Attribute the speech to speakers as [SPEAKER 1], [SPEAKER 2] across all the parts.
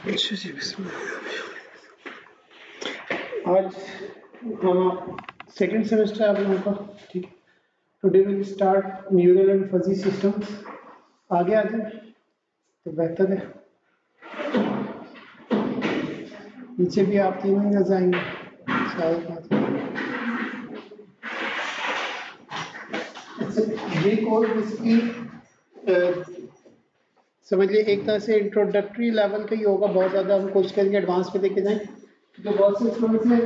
[SPEAKER 1] अच्छा जी, आज हम सेकेंड सेमेस्टर है आप लोगों का, ठीक है। Today will start neural and fuzzy systems. आगे आ जाए तो बेहतर है, पीछे भी आप तीनों ही नजर आएंगे सारे बात। ये कोर्स बेसिकली समझ लिए एक तरह से इंट्रोडक्टरी लेवल का ही होगा, बहुत ज़्यादा हम कोशिश करेंगे एडवांस पे लेके जाएं, जो बहुत से स्टूडेंट्स ने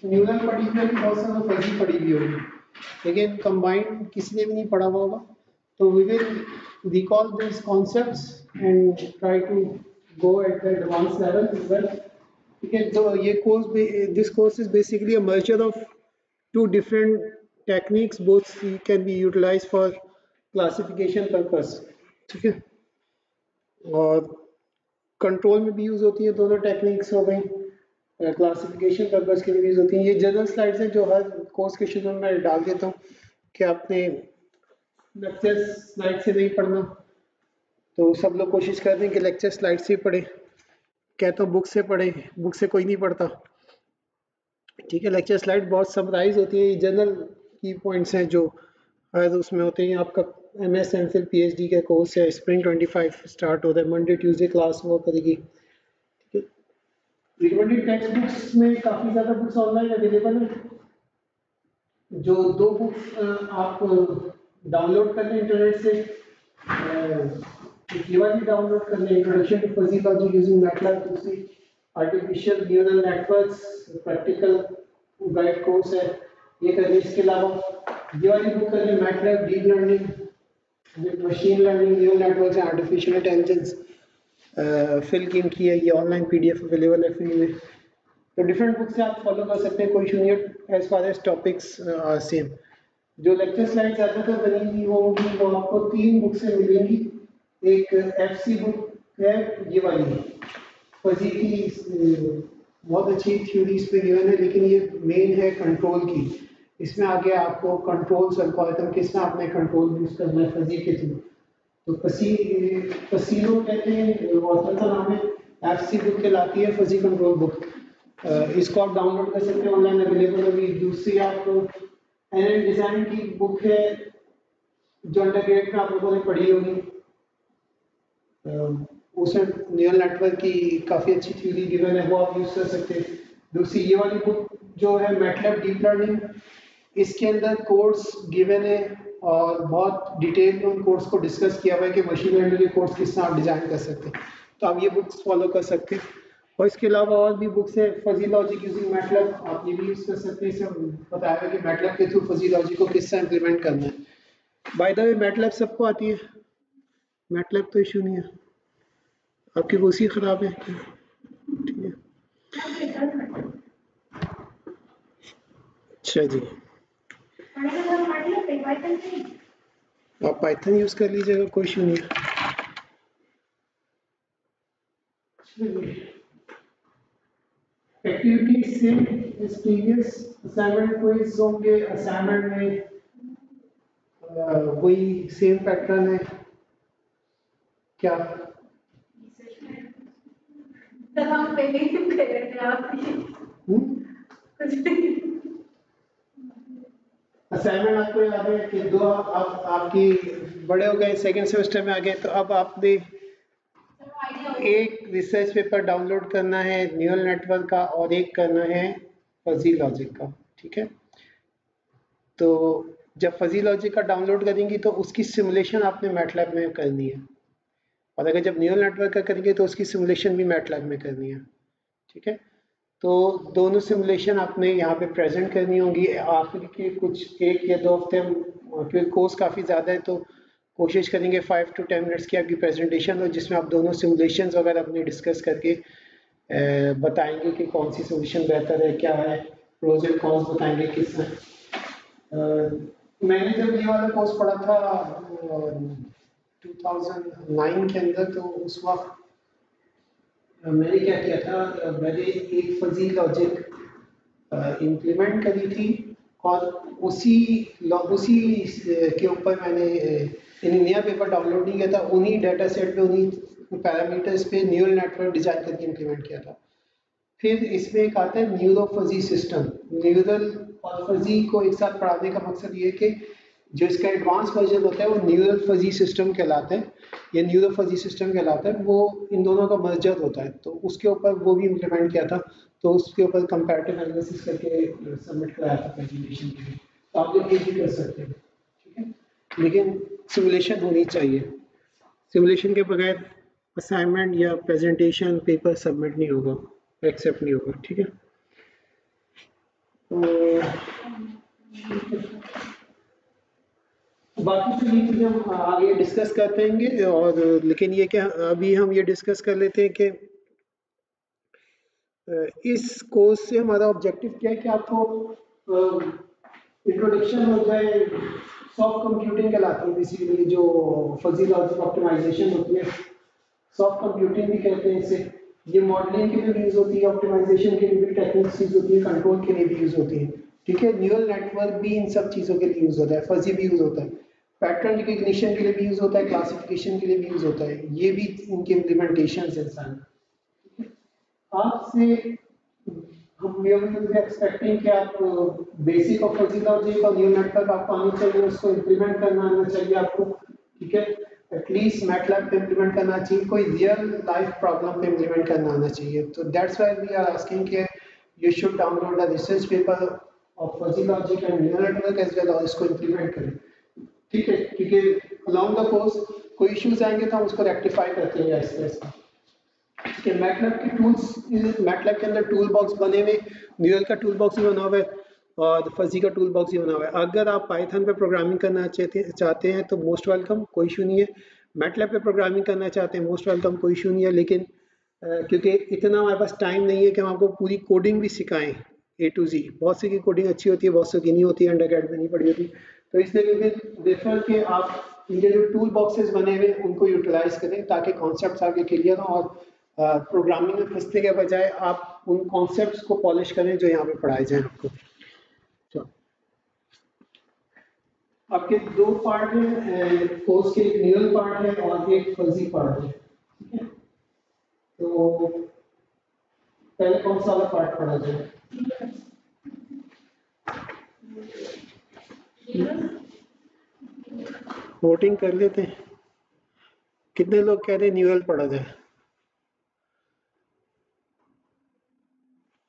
[SPEAKER 1] न्यूरल पढ़ी हुई होगी, बहुत सारा फजी पढ़ी हुई होगी, लेकिन कंबाइंड किसी ने भी नहीं पढ़ा हुआ होगा। तो we will recall this concepts and try to go at the advance level as well, ठीक है। तो ये course, this course is basically a merger of two different techniques, both can be utilized for classification purpose, ठीक है। और control में भी use होती है दोनों टेक्निक्स हो गई, क्लासिफिकेशन पर्पस के लिए यूज होती हैं। ये जनरल स्लाइड्स हैं जो हर कोर्स के शुरू में मैं डाल देता हूँ कि आपने लेक्चर स्लाइड से नहीं पढ़ना, तो सब लोग कोशिश करते हैं कि लेक्चर स्लाइड से पढ़े। कहता हूँ बुक से पढ़े, बुक से कोई नहीं पढ़ता, ठीक है। लेक्चर स्लाइड बहुत समराइज होती है, जनरल की पॉइंट्स हैं जो हर उसमें होते हैं। आपका MS MPhil PhD का कोर्स है, स्प्रिंग 25 स्टार्ट होता है, मंडे ट्यूसडे क्लास हुआ करेगी, ठीक है। रिकमेंडेड टेक्स्ट बुक्स में काफ़ी ज़्यादा बुक्स ऑनलाइन अवेलेबल है। जो दो बुक्स आप डाउनलोड कर लें इंटरनेट से, ये वाली डाउनलोड कर लें, introduction to fuzzy logic using MATLAB, दूसरी artificial neural networks practical guide course है, ये कर लें। इसके अलावा ये वाली बुक कर लें, MATLAB deep learning with machine learning neural networks and artificial intelligence, Phil Kim की है, ये ऑनलाइन PDF अवेलेबल है फ्री में। तो डिफरेंट बुक से आप फॉलो कर सकते हैं, कोई इशू नहीं है as far as topics are same. जो लेक्चर स्लाइड्स ज़्यादातर बनी हुई होंगी वो आपको 3 बुक से मिलेंगी। एक FC बुक है, ये वाली फजी की, बहुत अच्छी थ्योरी इस पे गिवन है, लेकिन ये मेन है कंट्रोल की। इसमें आगे आपको कंट्रोल एल्गोरिथम किस तरह आपने कंट्रोल यूज करना है फजी के थ्रू। तो पसीनो कहते हैं, ऑथर का नाम है, FC बुक कहलाती है फजी कंट्रोल बुक। इसको आप डाउनलोड कर सकते हैं, ऑनलाइन अवेलेबल होगी। दूसरी आप NL डिजाइन की बुक है, जो अंडरग्रेड में आप लोगों ने पढ़ी होगी, उसमें न्यूरल नेटवर्क की काफ़ी अच्छी थ्योरी गिवन है, वो आप यूज़ कर सकते हैं। दूसरी ये वाली बुक जो है मैटलैब डीप लर्निंग, इसके अंदर कोर्स गिवन है और बहुत डिटेल में उन कोर्स को डिस्कस किया हुआ है कि मशीन लर्निंग के कोर्स किस तरह आप डिज़ाइन कर सकते हैं। तो आप ये बुक्स फॉलो कर सकते हैं। और इसके अलावा और भी बुक्स है, फजी लॉजिक यूजिंग मैटलैब, आप ये भी यूज़ कर सकते हैं। इसमें बताया है कि मैटलैब के थ्रू फजी लॉजिक को किस तरह इंप्लीमेंट करना है। बाय द वे मैटलैब सबको आती है, मैटलैब तो इशू नहीं है। आपकी कुर्सी खराब है, ठीक है। अच्छा जी, आप पाइथन यूज कर लीजिएगा, कोई इशू नहीं है। Activity same as previous, assignment quiz होंगे, असाइनमेंट में वही सेम पैटर्न है क्या?
[SPEAKER 2] तो हम पहले ही कर रहे थे आप
[SPEAKER 1] असाइनमेंट आपको याद है कि दो आप आपकी बड़े हो गए, सेकेंड सेमेस्टर में आ गए, तो अब आपने एक रिसर्च पेपर डाउनलोड करना है न्यूरल नेटवर्क का और एक करना है फजी लॉजिक का, ठीक है। तो जब फजी लॉजिक का डाउनलोड करेंगी तो उसकी सिमुलेशन आपने मैटलैब में करनी है, और अगर जब न्यूरल नेटवर्क का करेंगे तो उसकी सिमुलेशन भी मैटलैब में करनी है, ठीक है। तो दोनों सिमुलेशन आपने यहाँ पे प्रेजेंट करनी होगी आखिर के कुछ 1 या 2 हफ्ते में, क्योंकि कोर्स काफ़ी ज़्यादा है तो कोशिश करेंगे 5 to 10 मिनट्स की आपकी प्रेजेंटेशन हो, जिसमें आप दोनों सिमुलेशंस वगैरह अपने डिस्कस करके बताएंगे कि कौन सी सिमुलेशन बेहतर है, क्या है, प्रोज एंड कॉन्स बताएंगे किस तरह। मैंने जब ये वाला कोर्स पढ़ा था 2009 के अंदर, तो उस वक्त मैंने क्या किया था, मैंने एक फजी लॉजिक इम्प्लीमेंट करी थी और उसी के ऊपर मैंने नया पेपर डाउनलोड नहीं किया था, उन्हीं डाटा सेट पे, उन्हीं पैरामीटर्स पे न्यूरल नेटवर्क डिजाइन करके इम्प्लीमेंट किया था। फिर इसमें एक आता है न्यूरो फजी सिस्टम। न्यूरल और फजी को एक साथ पढ़ाने का मकसद ये है कि जो इसका एडवांस वर्जन होता है वो न्यूरल फजी सिस्टम कहलाता है, या न्यूरो फजी सिस्टम कहलाता है। वो इन दोनों का मर्जर होता है, तो उसके ऊपर वो भी इम्प्लीमेंट किया था। तो उसके ऊपर कंपैरेटिव एनालिसिस करके सबमिट कराया था प्रेजेंटेशन के लिए। तो आप लोग ये भी कर सकते हैं, ठीक है। लेकिन सिमुलेशन होनी चाहिए। सिमुलेशन के बगैर असाइनमेंट या प्रेजेंटेशन पेपर सबमिट नहीं होगा, एक्सेप्ट नहीं होगा, ठीक है। बाकी तो ये चीज़ें हम आगे डिस्कस करते हैं। और लेकिन ये क्या अभी हम ये डिस्कस कर लेते हैं कि इस कोर्स से हमारा ऑब्जेक्टिव क्या है कि आपको इंट्रोडक्शन हो जाए। सॉफ्ट कंप्यूटिंग कहलाती है बेसिकली, जो फजी लॉजिक ऑप्टिमाइजेशन होती है, सॉफ्ट कंप्यूटिंग भी कहते हैं इसे। ये मॉडलिंग के लिए भी यूज होती है, ऑप्टिमाइजेशन के लिए भी टेक्निक्स यूज होती है, कंट्रोल के लिए भी यूज होती है, ठीक है। न्यूरल नेटवर्क भी इन सब चीज़ों के लिए यूज होता है, फजी भी यूज होता है, पैटर्न रिकग्निशन के लिए भी यूज होता है, क्लासिफिकेशन के लिए भी यूज होता है। ये भी इनके इम्प्लीमेंटेशन इंसान आपसे हम एक्सपेक्टिंग कि आप बेसिक ऑफ फजी लॉजिक और न्यूरल नेटवर्क आपको आनी चाहिए, उसको इम्प्लीमेंट करना आना चाहिए आपको, ठीक है। एटलीस्ट मैटलैब पे इम्प्लीमेंट करना चाहिए, कोई रियल लाइफ प्रॉब्लम पे इम्प्लीमेंट करना आना चाहिए। तो that's why we are asking कि you should download a research paper of fuzzy logic and neural network as well, और इसको इम्प्लीमेंट करें, ठीक है। क्योंकि अलोंग द कोर्स कोई इश्यूज आएंगे तो हम उसको रेक्टिफाई करते हैं ऐसे ऐसे, ठीक है। मैटलैब के टूल्स, मैटलैब के अंदर टूल बॉक्स बने हुए, न्यूरल का टूल बॉक्स भी बना हुआ है और फजी का टूल बॉक्स भी बना हुआ है। अगर आप पाइथन पे प्रोग्रामिंग करना चाहते हैं तो मोस्ट वेलकम, कोई इशू नहीं है। मैटलैब पे प्रोग्रामिंग करना चाहते हैं मोस्ट वेलकम, कोई इशू नहीं है। लेकिन क्योंकि इतना हमारे पास टाइम नहीं है कि हम आपको पूरी कोडिंग भी सिखाएं A to Z। बहुत सी की कोडिंग अच्छी होती है, बहुत सी की नहीं होती है, अंडरग्रेड में नहीं पड़ी होती। तो इसलिए वी विल रेफर कि आप इनके जो टूल बॉक्सेस बने हुए उनको यूटिलाइज करें ताकि कॉन्सेप्ट्स आपके क्लियर हों और प्रोग्रामिंग में फंसने के बजाय आप उन कॉन्सेप्ट्स को पॉलिश करें जो यहाँ पे पढ़ाए जाए आपको। तो आपके दो पार्ट हैं कोर्स के, एक न्यूरल पार्ट है और एक फजी पार्ट है, ठीक है। तो पहले कौन सा वाला पार्ट पढ़ा जाए? वोटिंग कर लेते हैं। कितने लोग कह रहे हैं न्यूरल पढ़ा जाए?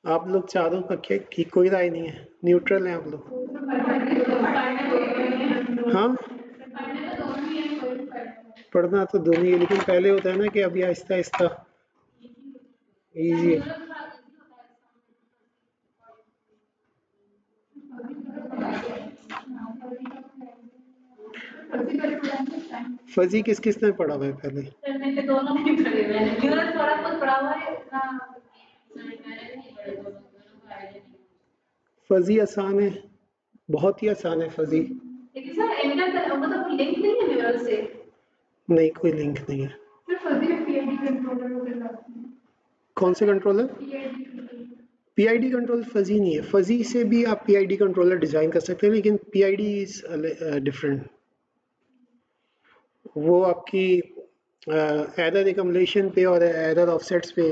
[SPEAKER 1] आप लोग चारों का क्या की कोई राय नहीं है, न्यूट्रल है आप लोग? हाँ, पढ़ना तो दोनों ही, लेकिन पहले होता है ना कि अभी आहिस्ता आहिस्ता इजी। फजी किस किसने पढ़ा हुआ है पहले?
[SPEAKER 2] मैंने दोनों नहीं पढ़े, मैंने न्यूरल थोड़ा बहुत पढ़ा हुआ है, इतना
[SPEAKER 1] फजी आसान है, बहुत ही आसान है फजी।
[SPEAKER 2] लेकिन सर इनका मतलब लिंक नहीं है न्यूरल से?
[SPEAKER 1] नहीं, कोई लिंक नहीं है।
[SPEAKER 2] फिर फजी में पीआईडी कंट्रोलर वगैरह,
[SPEAKER 1] कौन से कंट्रोलर? पीआईडी कंट्रोलर फजी नहीं है। फजी से भी आप पीआईडी कंट्रोलर डिजाइन कर सकते हैं, लेकिन पीआईडी इज डिफरेंट। वो आपकी एरर एकम्युलेशन पे और एरर ऑफसेट्स पे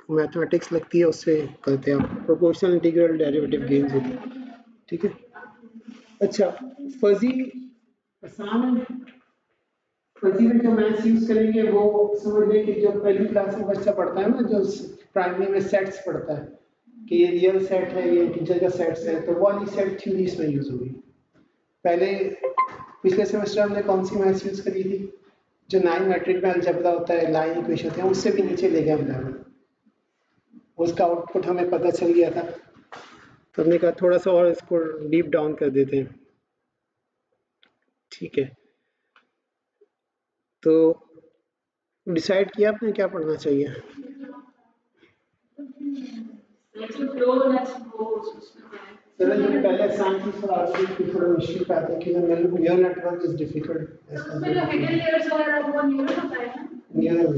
[SPEAKER 1] मैथमेटिक्स लगती है, उससे करते हैं आप। प्रोपोर्शनल इंटीग्रल डेरिवेटिव गेन्स होती है, ठीक है। अच्छा, फजी आसान है। फजी में जो मैथ्स यूज करेंगे वो समझ लें कि जो पहली क्लास में बच्चा पढ़ता है ना, जो प्राइमरी में सेट्स पढ़ता है कि ये रियल सेट है, ये इंटीजर का सेट्स है, तो वो वाली सेट थ्योरी इसमें यूज होगी। पहले पिछले सेमेस्टर हमने कौन सी मैथ्स यूज करी थी? जो 9 मैट्रिक में अलजेब्रा होता है, लाइन इक्वेशन होते हैं, उससे भी नीचे ले गया हम लेवल। उसका आउटपुट हमें पता चल गया था, तो हमने कहा थोड़ा सा और इसको डीप डाउन कर देते हैं, ठीक है। तो डिसाइड किया आपने क्या पढ़ना चाहिए? चलो जो पहले आसान चीज पर आगे की थोड़ा मुश्किल पाते हैं कि न्यूरल नेटवर्क इज डिफिकल्ट।
[SPEAKER 2] उसमें जो हिडन लेयर्स वगैरह वो न्यूरल होता है ना?
[SPEAKER 1] न्यूरल।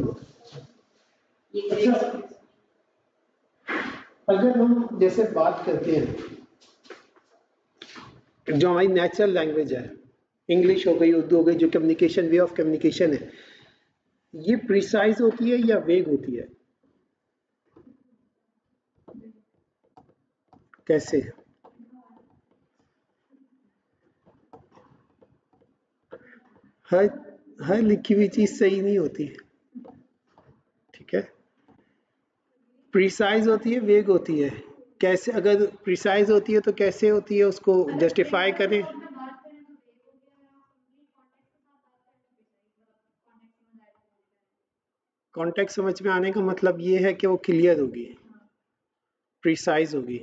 [SPEAKER 1] अच्छा, अगर हम जैसे बात करते हैं जो हमारी नेचुरल लैंग्वेज है, इंग्लिश हो गई, उर्दू हो गई, जो कम्युनिकेशन वे ऑफ कम्युनिकेशन है, ये प्रिसाइज होती है या वेग होती है? कैसे? हर हर लिखी हुई चीज सही नहीं होती, ठीक है? प्रिसाइज होती है, वेग होती है। कैसे? अगर प्रिसाइज होती है तो कैसे होती है, उसको जस्टिफाई करें। कॉन्टेक्स्ट समझ में आने का मतलब ये है कि वो क्लियर होगी, प्रिसाइज होगी।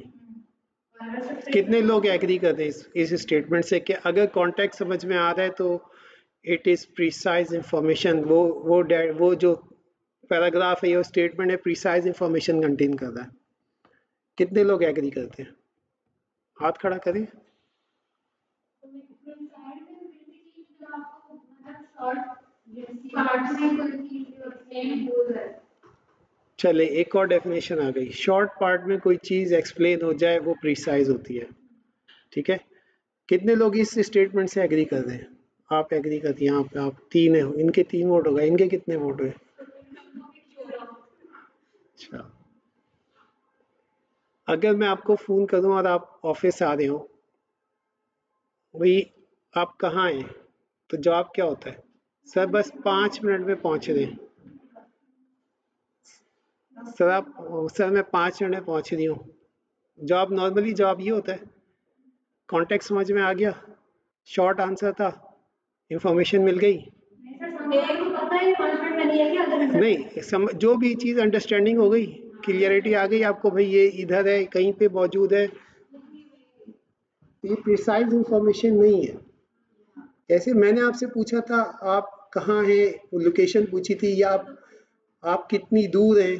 [SPEAKER 1] कितने लोग एग्री करते हैं इस स्टेटमेंट से कि अगर कॉन्टेक्स्ट समझ में आ रहा है तो इट इज प्रिसाइज इंफॉर्मेशन? वो जो पैराग्राफ है, वो स्टेटमेंट है, प्रिसाइज इंफॉर्मेशन कंटेन कर रहा है। कितने लोग एग्री करते हैं? हाथ खड़ा करें। चले, एक और डेफिनेशन आ गई, शॉर्ट पार्ट में कोई चीज एक्सप्लेन हो जाए वो प्रिसाइज होती है, ठीक है? कितने लोग इस स्टेटमेंट से एग्री कर रहे हैं? आप एग्री करती हैं, आप तीन है, इनके 3 वोट होगा, इनके कितने वोट हुए? अच्छा, अगर मैं आपको फोन करूं और आप ऑफिस आ रहे हो, भाई आप कहाँ हैं, तो जवाब क्या होता है? सर बस 5 मिनट में पहुंच रहे हैं। सर मैं 5 मिनट में पहुंच रही हूँ। जवाब नॉर्मली जवाब ये होता है। कॉन्टेक्स्ट समझ में आ गया? शॉर्ट आंसर था, इंफॉर्मेशन मिल गई। नहीं, जो भी चीज़ अंडरस्टैंडिंग हो गई, क्लियरिटी आ गई आपको, भाई ये इधर है, कहीं पे मौजूद है। ये प्रिसाइज इंफॉर्मेशन नहीं है। जैसे मैंने आपसे पूछा था आप कहाँ हैं, लोकेशन पूछी थी, या आप कितनी दूर हैं,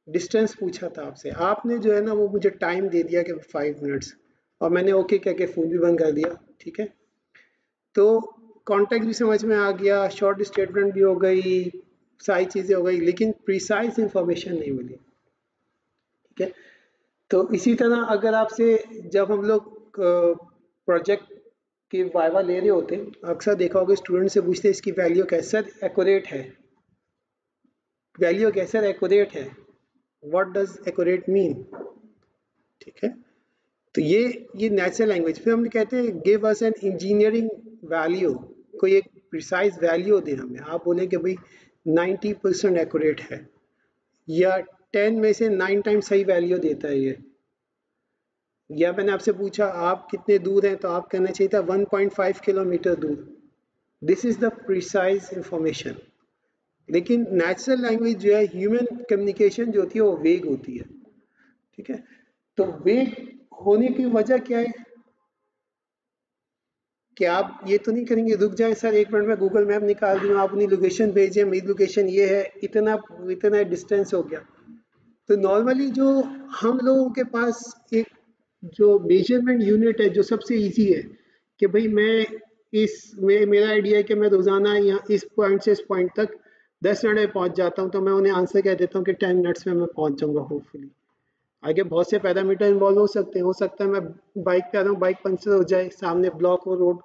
[SPEAKER 1] डिस्टेंस पूछा था आपसे, आपने जो है ना वो मुझे टाइम दे दिया कि 5 मिनट्स, और मैंने ओके कह के फ़ोन भी बंद कर दिया, ठीक है? तो कॉन्टेक्ट भी समझ में आ गया, शॉर्ट स्टेटमेंट भी हो गई, सारी चीज़ें हो गई, लेकिन प्रिसाइज इंफॉर्मेशन नहीं मिली, ठीक है? तो इसी तरह अगर आपसे जब हम लोग प्रोजेक्ट के वाइवा ले रहे होते, अक्सर देखा होगा स्टूडेंट से पूछते इसकी वैल्यू कैसे एक्यूरेट है, वैल्यू कैसे एक्यूरेट है, व्हाट डज एक्यूरेट मीन, ठीक है? तो ये नेचुरल लैंग्वेज। फिर हम कहते हैं give us an engineering value, कोई एक प्रिसाइज वैल्यू दे हमें, आप बोले कि भाई 90% एक्यूरेट है, या 10 में से 9 टाइम सही वैल्यू देता है ये, या मैंने आपसे पूछा आप कितने दूर हैं, तो आप कहना चाहिए था 1.5 किलोमीटर दूर, this is the precise information. लेकिन नेचुरल लैंग्वेज जो है, ह्यूमन कम्युनिकेशन जो होती है, वो वेग होती है, ठीक है? तो वेग होने की वजह क्या है कि आप ये तो नहीं करेंगे रुक जाएं सर 1 मिनट में गूगल मैप निकाल दूँ, आप अपनी लोकेशन भेजें, मेरी लोकेशन ये है, इतना इतना डिस्टेंस हो गया। तो नॉर्मली जो हम लोगों के पास एक जो मेजरमेंट यूनिट है जो सबसे इजी है कि भाई मेरा आइडिया है कि मैं रोजाना यहाँ इस पॉइंट से इस पॉइंट तक 10 मिनट में पहुंच जाता हूँ, तो मैं उन्हें आंसर कह देता हूँ कि 10 मिनट्स में मैं पहुंच जाऊंगा होपफुली। आगे बहुत से पैरामीटर इन्वॉल्व हो सकता है मैं बाइक पे आ रहा हूँ, बाइक पंचर हो जाए, सामने ब्लॉक हो रोड,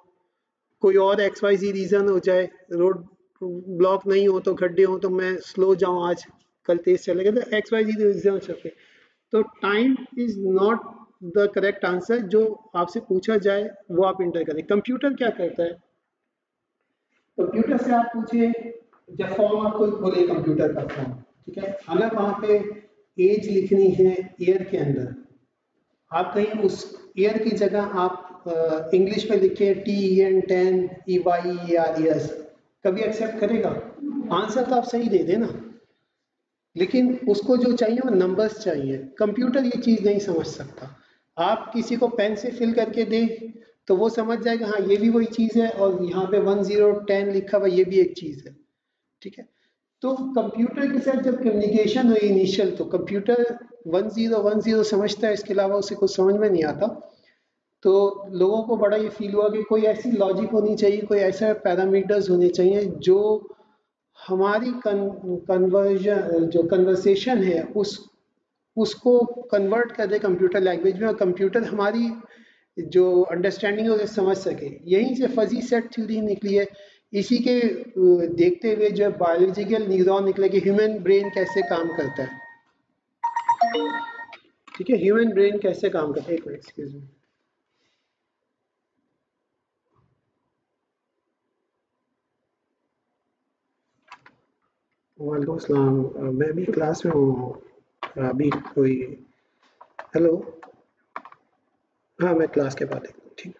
[SPEAKER 1] कोई और XYZ रीजन हो जाए, रोड ब्लॉक नहीं हो तो गड्ढे हो तो मैं स्लो जाऊं, आज कल तेज चलेगा, तो XYZ रीजन हो सकते। तो time is not the correct answer, जो आपसे पूछा जाए वो आप इंटर करें। कंप्यूटर क्या करता है? कंप्यूटर से आप पूछिए, जब फॉर्म आपको बोले कंप्यूटर का फॉर्म, ठीक है, अगर वहां पे एज लिखनी है ईयर के अंदर, आप कहीं उस ईयर की जगह आप इंग्लिश में लिखे TEN10 या ईयर्स, कभी एक्सेप्ट करेगा? आंसर तो आप सही दे देना, लेकिन उसको जो चाहिए वो नंबर्स चाहिए। कंप्यूटर ये चीज़ नहीं समझ सकता। आप किसी को पेन से फिल करके दें तो वो समझ जाएगा हाँ ये भी वही चीज़ है, और यहाँ पे 1010 लिखा हुआ ये भी एक चीज़ है, ठीक है? तो कंप्यूटर के साथ जब कम्युनिकेशन हुई इनिशियल, तो कंप्यूटर 1010 समझता है, इसके अलावा उसे कुछ समझ में नहीं आता। तो लोगों को बड़ा ये फील हुआ कि कोई ऐसी लॉजिक होनी चाहिए, कोई ऐसा पैरामीटर्स होने चाहिए जो हमारी कन्वर्जन जो कन्वर्सेशन है उसको कन्वर्ट कर दे कंप्यूटर लैंग्वेज में, और कंप्यूटर हमारी जो अंडरस्टैंडिंग है उसे समझ सके। यहीं से फजी सेट थ्योरी निकली है, इसी के देखते हुए जो बायोलॉजिकल न्यूरॉन निकले कि ह्यूमन ब्रेन कैसे काम करता है। ठीक है, ह्यूमन ब्रेन कैसे काम करता है। एक मिनट, एक्सक्यूज मी। वालेकुम अस्सलाम, मैं अभी क्लास में हूँ। अभी कोई, हेलो, हाँ मैं क्लास के बाद देखता हूँ। ठीक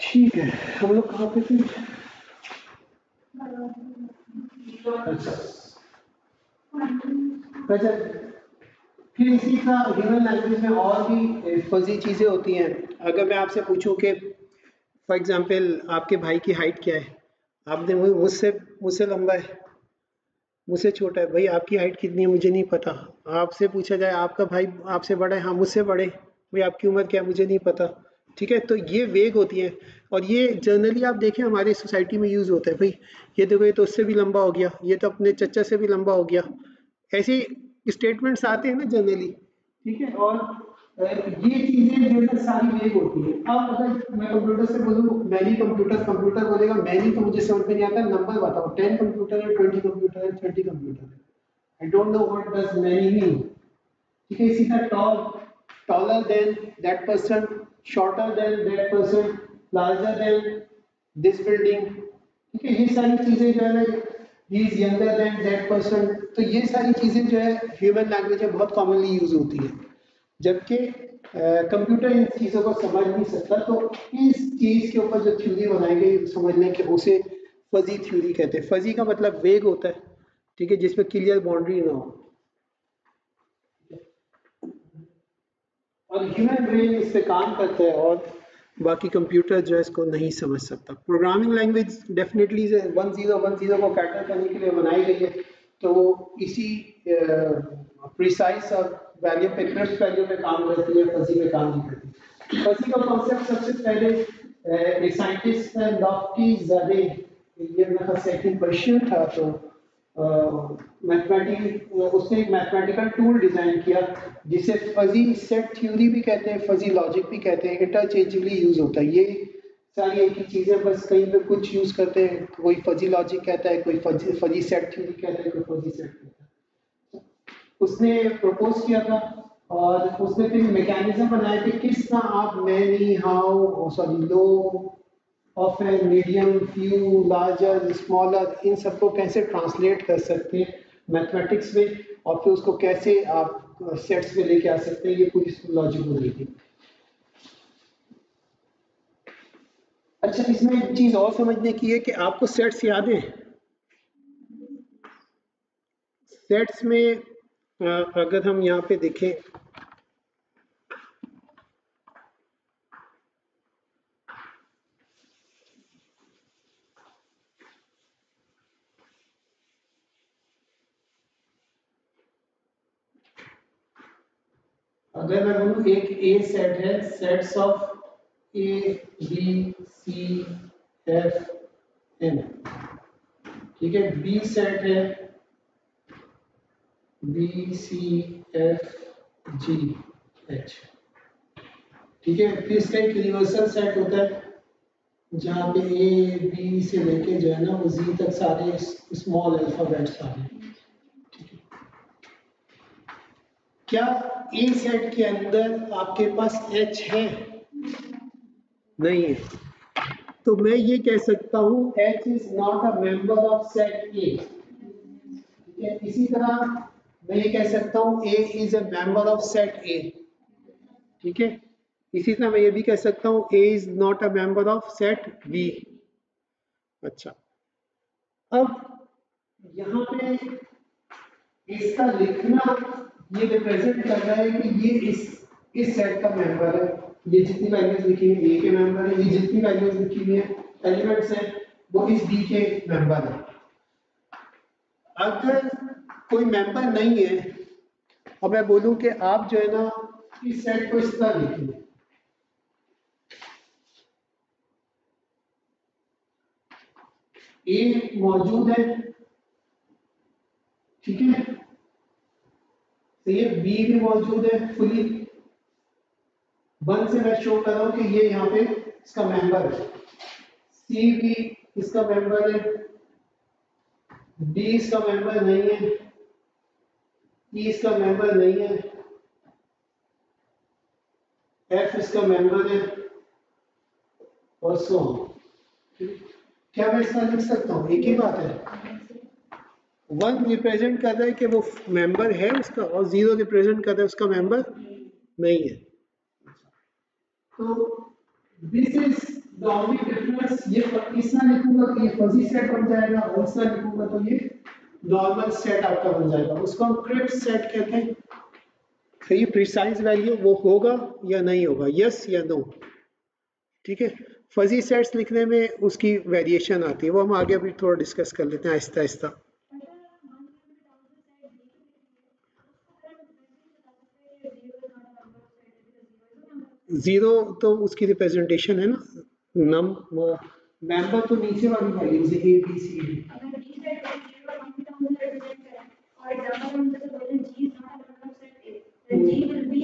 [SPEAKER 1] ठीक है, हम लोग कहाँ पे थे? अच्छा अच्छा, फिर इसी का ह्यूमन लैंग्वेज में और भी फजी चीज़ें होती हैं। अगर मैं आपसे पूछूं कि फॉर एग्जांपल आपके भाई की हाइट क्या है, आपने मुझसे मुझसे लंबा है, मुझसे छोटा है, भाई आपकी हाइट कितनी है मुझे नहीं पता। आपसे पूछा जाए आपका भाई आपसे बड़ा है, हाँ मुझसे बड़े, भाई आपकी उम्र क्या है मुझे नहीं पता। ठीक है, तो ये वेग होती है और ये जनरली आप देखें हमारी सोसाइटी में यूज़ होता है। भाई ये देखो, ये तो उससे भी लंबा हो गया, ये तो अपने चचा से भी लंबा हो गया, ऐसे स्टेटमेंट्स आते हैं ना जनरली। ठीक है, और ये चीजें जो है सारी वेग होती है। अब अगर मैं कंप्यूटर से बोलूँ मैनी कंप्यूटर, कंप्यूटर बोलेगा मैनी, तो मुझे समझ में नहीं आता, नंबर बताओ, 10 कंप्यूटर है, 20 कंप्यूटर है, 30 कंप्यूटर है, I don't know what does many mean. ठीक है, इसी तरह tall, taller than that person, shorter than that person, larger than this building. ठीक है, ये सारी चीजें जो है ना, he is younger than that person, तो ये सारी चीजें जो है ह्यूमन लैंग्वेज में बहुत कॉमनली यूज होती है। जबकि कंप्यूटर इन चीज़ों को समझ नहीं सकता, तो इस चीज़ के ऊपर जो थ्योरी बनाई गई समझने के, उसे फजी थ्योरी कहते हैं। फजी का मतलब वेग होता है, ठीक है, जिसमें क्लियर बाउंड्री ना हो, और ह्यूमन ब्रेन इस पे काम करता है और बाकी कंप्यूटर जो है इसको नहीं समझ सकता। प्रोग्रामिंग लैंग्वेज डेफिनेटली 1010 को कैटर करने के लिए बनाई गई है, तो वो इसी प्रिसाइज और वैल्यू पे, क्रिस्प वैल्यू पे काम करती है, फजी पे काम नहीं करती। फजी का कॉन्सेप्ट सबसे पहले एक साइंटिस्ट लॉफ्टी ज़ादे, ये मेरा सेकंड क्वेश्चन था, तो उसने एक मैथमेटिकल टूल डिजाइन किया जिसे फजी सेट थ्योरी भी कहते हैं, फजी लॉजिक भी कहते हैं, इंटरचेंजेबली यूज होता है। ये सारी एक ही चीजें, बस कहीं पे कुछ यूज करते हैं, कोई फजी लॉजिक कहता है, कोई फजी सेट थ्योरी कहता है, कोई फजी सेट कहता है। उसने प्रपोज किया था और उसने फिर मैकेनिज्म बनाया कि किस तरह आप many, how, sorry, low, often, medium, few, larger, smaller, इन सबको कैसे ट्रांसलेट कर सकते हैं मैथमेटिक्स में, और फिर उसको कैसे आप सेट्स में लेके आ सकते हैं, ये पूरी लॉजिक बनाई थी। अच्छा, इसमें एक चीज और समझने की है कि आपको सेट्स याद है। सेट्स में अगर हम यहाँ पे देखें, अगर मैं बोलूँ एक ए सेट है, sets of A B C F N, ठीक है, बी सेट है B C F G H, ठीक है, फिर इसका एक यूनिवर्सल सेट होता है जहाँ पे ए बी से लेके जो है ना वो जी तक सारे स्मॉल अल्फाबेट्स आ रहे हैं। क्या ए सेट के अंदर आपके पास एच है? नहीं है, तो मैं ये कह सकता हूँ H is not a member of set A. ठीक है, इसी तरह मैं ये कह सकता हूँ A is a member of set A. ठीक है, इसी तरह मैं ये भी कह सकता हूँ A is not a member of set B. अच्छा, अब यहाँ पे इसका लिखना ये रिप्रेजेंट कर रहा है कि ये इस सेट का मेंबर है। ये जितनी वैल्यूज लिखी हुई है ए के मेंबर है, ये जितनी वैल्यूज लिखी हुई है एलिमेंट्स है वो इस बी के मेंबर है। अगर कोई मेंबर नहीं है और मैं बोलूं कि आप जो है ना इस सेट को इस तरह लिखिए, ए मौजूद है, ठीक है, तो ये बी भी मौजूद है फुली, 1 से मैं शो कर रहा हूँ कि ये यहाँ पे इसका मेंबर है, सी भी इसका मेंबर है, डी इसका मेंबर नहीं है, ई इसका मेंबर नहीं है, एफ इसका मेंबर है और सो ऑन। क्या मैं इसका लिख सकता हूँ? एक ही बात है, 1 रिप्रेजेंट कर रहा है कि वो मेंबर है उसका और 0 रिप्रेजेंट कर रहा है उसका मेंबर नहीं है। तो this is the only difference. ये इसका लिखूंगा तो ये फजी सेट बन जाएगा और इसका लिखूंगा तो ये नॉर्मल सेट आपका बन जाएगा। उसको हम क्रिप्ट सेट कहते हैं। तो ये प्रिसाइज वैल्यू वो होगा या नहीं होगा, यस या नो, ठीक है। फजी सेट्स लिखने में उसकी वेरिएशन आती है, वो हम आगे अभी थोड़ा डिस्कस कर लेते हैं आहिस्ता आहिस्ता। जीरो तो उसकी रिप्रेजेंटेशन है ना, नम मेंबर तो नीचे वाली वैल्यूज है A B C D.
[SPEAKER 2] G will be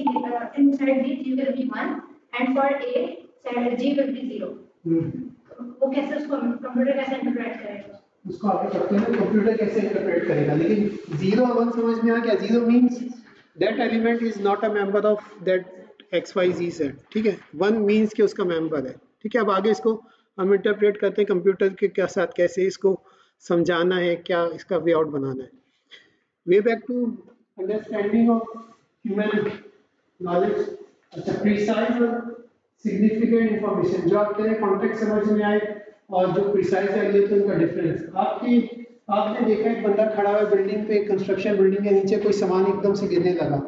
[SPEAKER 2] inside D, G will be 1, and for A, G will be 0. वो कैसे उसको कंप्यूटर कैसे इंटरप्रेट करेगा?
[SPEAKER 1] उसको आगे पढ़ते हैं कंप्यूटर कैसे इंटरप्रेट करेगा। लेकिन 0 और 1 समझ में आ गया। 0 means that element is not a member of that X Y G set, ठीक है। 1 मींस कि उसका मेंबर है, ठीक है। अब आगे इसको हम इंटरप्रेट करते हैं कंप्यूटर के साथ, कैसे इसको समझाना है, क्या इसका वे आउट बनाना है। Way back to understanding of human knowledge. अच्छा, प्रिसाइज और सिग्निफिकेंट इंफॉर्मेशन, जो आपके कॉन्टेक्स्ट समझ में आए और जो प्रिसाइज वैल्यू थे उनका डिफरेंस। आपने देखा एक बंदा खड़ा हुआ है बिल्डिंग पे, कंस्ट्रक्शन बिल्डिंग के नीचे कोई सामान एकदम से गिरने लगा।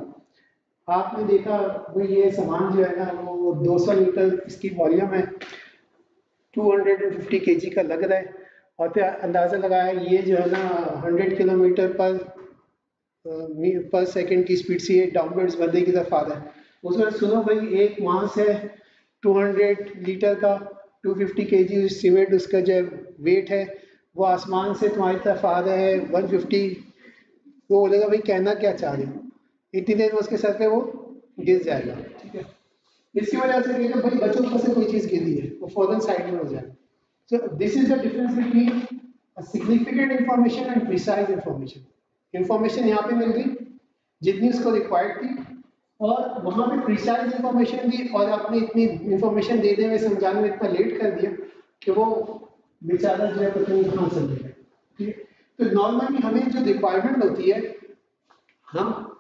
[SPEAKER 1] आपने देखा भाई ये सामान जो है ना वो 200 लीटर इसकी वॉल्यूम है, 250 केजी का लग रहा है, और फिर अंदाज़ा लगाया ये जो है ना 100 किलोमीटर पर सेकंड की स्पीड से ये डाउनवर्ड्स बंदे की तरफ आ रहा है। उसमें सुनो भाई एक मास है 200 लीटर का, 250 केजी सीमेंट उसका जो वेट है, वो आसमान से तुम्हारी तरफ आ रहा है 150। वो बोलेगा भाई कहना क्या चाह रहे हो, इतनी देर में उसके सर पे वो गिर जाएगा, ठीक है। इसकी वजह से कहते भाई बच्चों ऊपर से कोई चीज़ गिरी है, वो फौरन साइड में हो जाए। So this is the difference between significant information and precise information. Information यहाँ पे मिल गई जितनी उसको रिक्वायर्ड थी, और वहाँ पे प्रिसाइज इंफॉर्मेशन दी और आपने इतनी इंफॉर्मेशन देने में समझाने में इतना लेट कर दिया कि वो बेचारा जो है पता नहीं कहाँ चल गया, ठीक है। तो नॉर्मली हमें जो रिक्वायरमेंट होती है, हम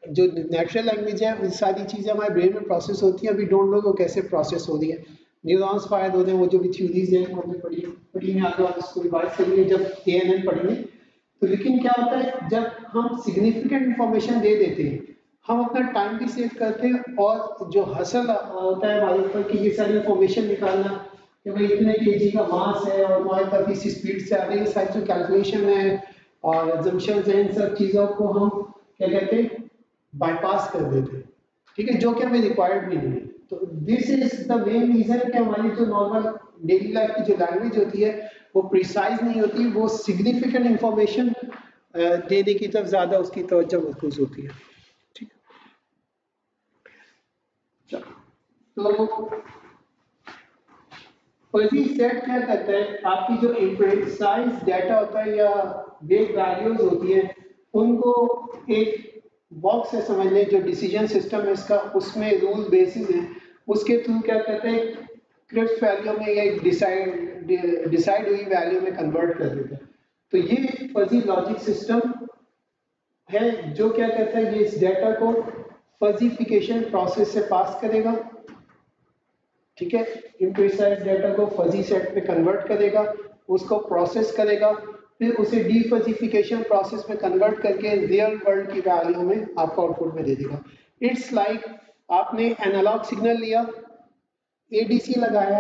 [SPEAKER 1] जो नेचुरल लैंग्वेज है वो सारी चीज़ें हमारे ब्रेन में प्रोसेस होती हैं, अभी डोंट नो वो कैसे प्रोसेस हो रही है। न्यूरॉन्स फायर होते हैं, वो जो भी थ्योरीज हैं वो हमने पढ़ी में आगे उसको रिवाइज करेंगे जब ANN पढ़ेंगे। तो लेकिन क्या होता है जब हम सिग्निफिकेंट इंफॉर्मेशन दे देते हैं, हम अपना टाइम भी सेव करते हैं, और जो हसल होता है हमारे ऊपर कि ये सारी इंफॉर्मेशन निकालना कि भाई इतने केजी का मास है और हमारे पास इसी स्पीड से आ रही है, सारी जो कैलकुलेशन है और एजम्पशंस हैं, इन सब चीज़ों को हम क्या कहते हैं बाईपास कर देते हैं, ठीक है, जो कि हमें रिक्वायर्ड भी नहीं है। तो this is the main reason कि हमारी जो नॉर्मल डेली लाइफ की जो लैंग्वेज होती है वो प्रिसाइज नहीं होती, वो सिग्निफिकेंट इंफॉर्मेशन देने की तरफ ज्यादा उसकी तवज्जो मरकूज होती है, ठीक है। तो फजी सेट क्या करता है, आपकी जो प्रिसाइज डाटा होता है या वेग वैल्यूज होती है उनको एक बॉक्स है समझ लें, जो डिसीजन सिस्टम है इसका, उसमें रूल बेसिस है, उसके थ्रू क्या कहते हैं क्रिप्ट वैल्यू में या डिसाइड हुई वैल्यू में कन्वर्ट कर देते हैं। तो ये फजी लॉजिक सिस्टम है जो क्या कहता है ये इस डेटा को फजीफिकेशन प्रोसेस से पास करेगा, ठीक है, इम्प्रिसाइज डेटा को फजी सेट में कन्वर्ट करेगा, उसको प्रोसेस करेगा, फिर उसे डीफजीफिकेशन प्रोसेस में कन्वर्ट करके रियल वर्ल्ड की वैल्यू में आपको आउटपुट में दे देगा। इट्स लाइक आपने एनालॉग सिग्नल लिया, ADC लगाया,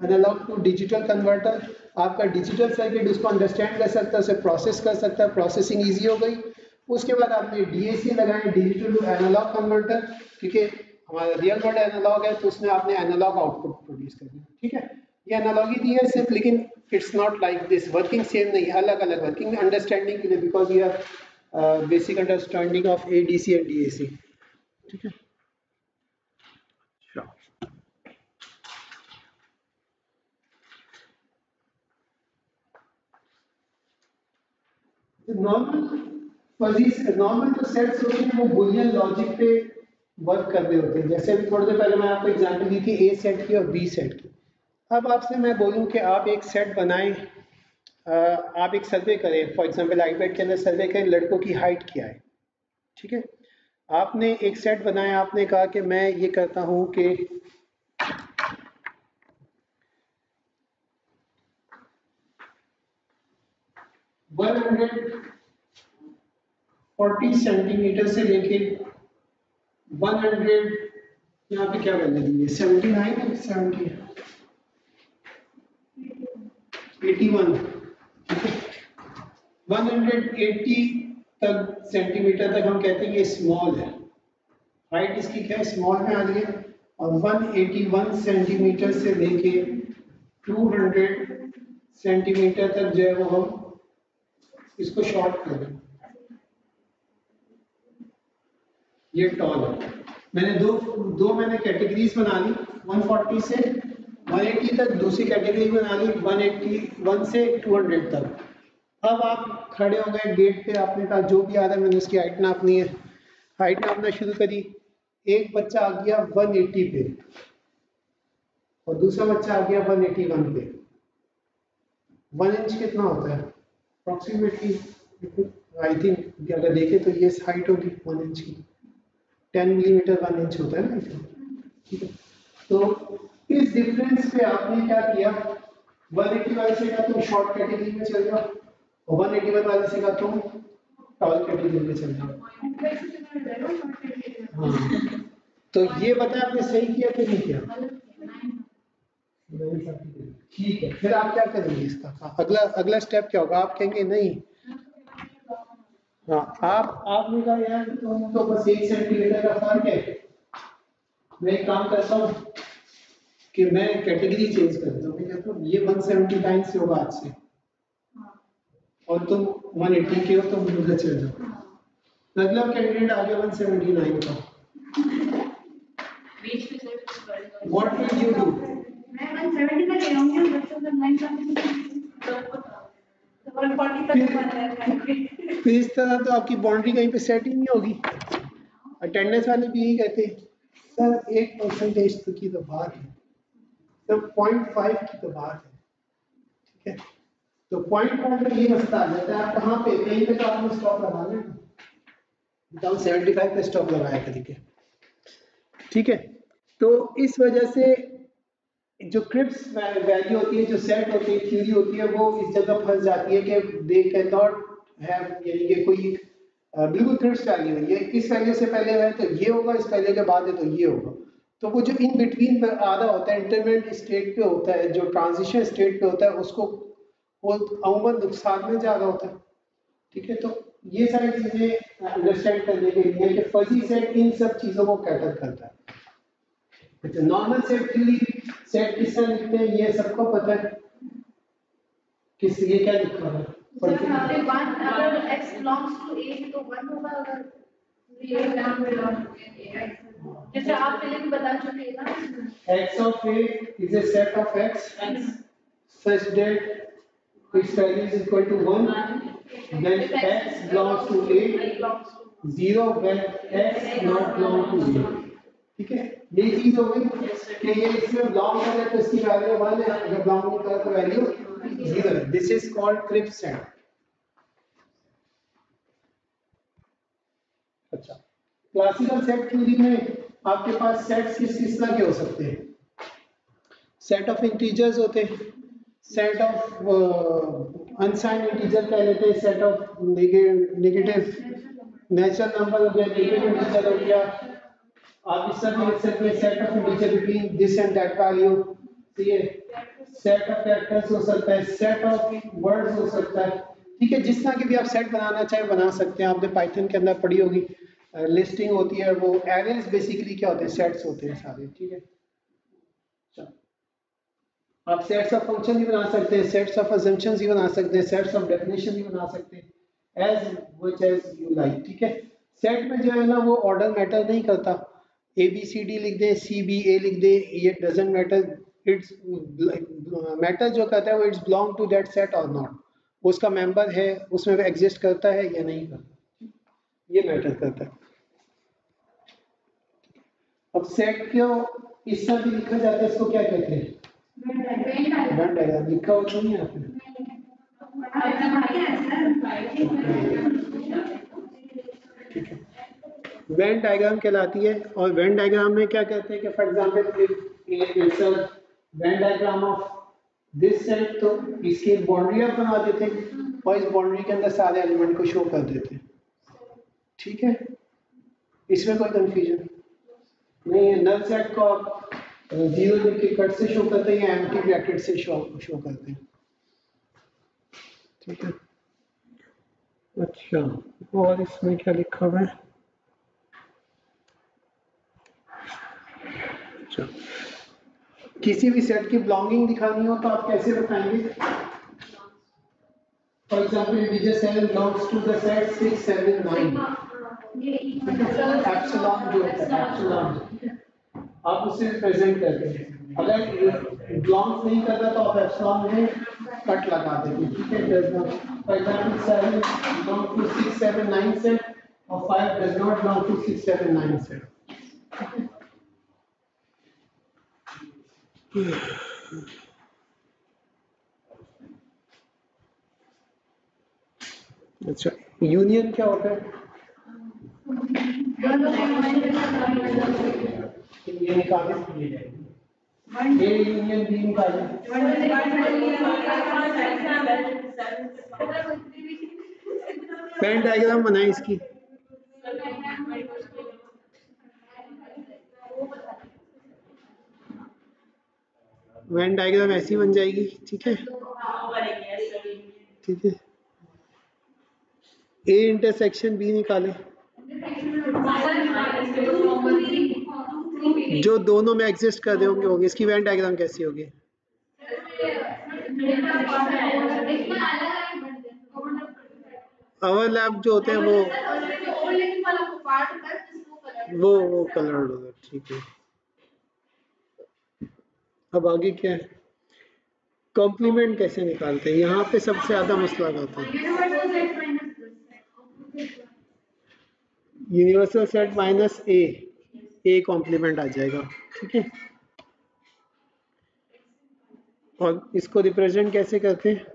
[SPEAKER 1] एनालॉग टू डिजिटल कन्वर्टर, आपका डिजिटल सर्किट उसको अंडरस्टैंड कर सकता है, उसे प्रोसेस कर सकता है, प्रोसेसिंग ईजी हो गई। उसके बाद आपने DAC लगाया, डिजिटल टू एनालॉग कन्वर्टर, क्योंकि हमारा रियल वर्ल्ड एनालॉग है तो उसमें आपने एनालॉग आउटपुट प्रोड्यूस कर दिया, ठीक है। ये एनालॉगी दी है सिर्फ, लेकिन it's not like this, working same नहीं है, अलग अलग वर्किंग अंडरस्टैंडिंग के लिए, because you have basic understanding of ADC and DAC, ठीक है। नॉर्मल जो सेट्स होते हैं वो बुलियन लॉजिक पे वर्क कर रहे होते हैं। जैसे अभी थोड़ी देर पहले मैं आपको एग्जांपल दी थी ए सेट की और बी सेट की। अब आपसे मैं बोलूं कि आप एक सेट बनाएं, आप एक सर्वे करें, फॉर एग्जांपल आईपैड के अंदर सर्वे करें लड़कों की हाइट क्या है, ठीक है। आपने एक सेट बनाया, आपने कहा कि मैं ये करता हूं कि 140 सेंटीमीटर से लेके 100, यहाँ पे क्या वैल्यू दी है, 79 है, 70, 81, 180 तक सेंटीमीटर तक हम कहते हैं ये स्मॉल है, हाइट इसकी क्या है, स्मॉल में आ रही है। और 181 सेंटीमीटर से लेके 200 सेंटीमीटर तक जो है वो हम इसको शॉर्ट कर दें, ये टॉल है। मैंने दो मैंने कैटेगरीज बना ली, 140 से 180 तक, दूसरी कैटेगरी बना ली 181 से 200 तक। अब आप खड़े हो गए गेट पे, आपने कहा जो भी आ रहा है मैंने उसकी हाइट नापनी है, हाइट नापना शुरू करी। एक बच्चा आ गया 180 पे और दूसरा बच्चा आ गया 181 पे। 1 इंच कितना होता है अप्रोक्सीमेटली, आई थिंक अगर देखें तो ये हाइट होगी 1 इंच की, 10 मिलीमीटर 1 इंच होता है ना, ठीक है। तो इस डिफरेंस पे आपने क्या किया, 180 वाले से कहा तुम शॉर्ट कैटेगरी में चल जाओ और 181 वाले से कहा तुम टॉल कैटेगरी में चल जाओ। हाँ, तो ये बताया आपने सही किया कि नहीं किया? ठीक है, फिर आप क्या करेंगे इसका अगला स्टेप क्या होगा? आप कहेंगे नहीं, हाँ, आपने कहा यार तो बस 1 सेंटीमीटर का फर्क है, मैं एक काम करता हूँ कि मैं कैटेगरी चेंज करता हूँ, मैं कहता हूँ ये 179 से होगा आज से और तुम 180 के हो तो मुझे चल जाओ। मतलब कैंडिडेट आ गया 179 का, व्हाट विल यू डू?
[SPEAKER 2] मैं 170 का ले आऊंगी और बच्चों का 9
[SPEAKER 1] फिर इस तरह तो आपकी बाउंड्री कहीं पे सेट ही नहीं होगी। अटेंडेंस वाले भी यही कहते हैं सर 1% की तो बात है, तो 0.5 की तो बात है, ठीक है। तो 0.5 में ये मसला आ जाता है, आप कहाँ पे कहीं पे तो आपने स्टॉप लगाना है, बताओ 75 पे स्टॉप लगाया करिए, ठीक है। तो इस वजह से जो क्रिप्स वैल्यू होती है, जो सेट होती है, थ्योरी होती है, वो इस जगह फंस जाती है कि दे कैन नॉट हैव, यानी कि कोई बिल्कुल क्रिप्स वैल्यू है, ये इस वैल्यू से पहले है तो ये होगा, इस वैल्यू के बाद है तो ये होगा। तो वो जो इन बिटवीन पे आ रहा होता है, इंटरमीडिएट स्टेट पे होता है, जो ट्रांजिशन स्टेट पे होता है, उसको वो अमूमन नुकसान में जा रहा होता है, ठीक है। तो ये सारी चीजें अंडरस्टैंड करने के लिए कि फजी सेट इन सब चीजों को कैटर करता है। अच्छा, नॉर्मल सेट थ्योरी, सेट किस तरह लिखते हैं ये सबको पता है, किस ये क्या लिखा है?
[SPEAKER 2] सर यहाँ पे 1 अगर x belongs to a है तो 1 होगा, अगर ये नाम belongs to a जैसे आप पहले भी बता चुके हैं ना,
[SPEAKER 1] x of a is a set of x such that its value is equal to 1, then x belongs to a 0 when x not belong to a, ठीक है। ये चीज हो गई कि ये इसमें बिलोंग करे तो इसकी वैल्यू 1 है, अगर बिलोंग नहीं करे तो वैल्यू 0 है। This is called crisp set. अच्छा, क्लासिकल सेट थ्योरी में आपके पास सेट्स किस तरह के हो सकते हैं? सेट ऑफ इंटीजर्स होते हैं, सेट ऑफ अनसाइंड इंटीजर कह लेते हैं, set of negative natural number हो गया, नेगेटिव इंटीजर हो गया। आप इस तरह लिख सकते हैं set of integer between this and that value, ये सेट ऑफ फैक्टर्स हो सकता है, सेट ऑफ वर्ड्स हो सकता है, ठीक है। जिस तरह के भी आप सेट बनाना चाहे बना सकते हैं। आपने पाइथन के अंदर पढ़ी होगी, लिस्टिंग होती है, वो एरेज बेसिकली क्या होते हैं, सेट्स होते हैं सारे, ठीक है। आप सेट्स ऑफ फंक्शन भी बना सकते हैं, सेट्स ऑफ अजम्पशंस भी बना सकते हैं, सेट्स ऑफ डेफिनेशन भी बना सकते हैं, as which as you like, ठीक है। सेट में जो है ना वो ऑर्डर मैटर नहीं करता, ए बी सी डी लिख दे, सी बी ए लिख दे, ये डजंट मैटर। इट्स मैटर जो कहता है वो it's belong to that set और नॉट। उसका मेंबर है, उसमें वो एग्जिस्ट करता है या नहीं करता, ये मैटर करता है। अब सेट को इस तरह भी लिखा जाता है, इसको क्या कहते हैं? Venn diagram. लिखा हो तो नहीं आपने? वेन डायग्राम कहलाती है। और वेन डायग्राम में क्या कहते हैं कि for example it's a Venn diagram of this set, तो इसकी बाउंड्री आप बना देते हैं और इस बाउंड्री के अंदर सारे एलिमेंट को शो कर देते हैं। ठीक है, इसमें कोई कंफ्यूजन नहीं है। नल सेट को आप जीरो लिख के कट से शो करते हैं या एम्प्टी ब्रैकेट से शो करते हैं। ठीक है, अच्छा, और इसमें क्या लिखा हुआ है? अच्छा, किसी भी सेट की बिलोंगिंग दिखानी हो तो आप कैसे बताएंगे? For example integer 7 belongs to the set 6 7 9। Epsilon जो होता है, एप्सिलॉन आप उसे रिप्रेजेंट करते हैं। अगर बिलोंग्स नहीं करता तो आप एप्सिलॉन में कट लगा देंगे। ठीक है, does not, for example 7 belong to 6 7 9 set और 5 does not belong to 6 7 9 set. अच्छा, यूनियन क्या होता है? ये निकाले ए यूनियन बी निकाले। वेन डायग्राम बनाए इसकी। वेन डायग्राम ऐसी बन जाएगी। ठीक है, ठीक है, ए इंटरसेक्शन बी निकाले, जो दोनों में एग्जिस्ट कर रहे होंगे, इसकी वेन डायग्राम कैसी होगी? ओवरलैप जो होते हैं वो कलर्ड होगा। ठीक है, अब आगे क्या है? कॉम्प्लीमेंट कैसे निकालते हैं? यहाँ पे सबसे ज्यादा मसला आता है। Universal set minus A complement आ जाएगा। ठीक है, और इसको रिप्रेजेंट कैसे करते हैं?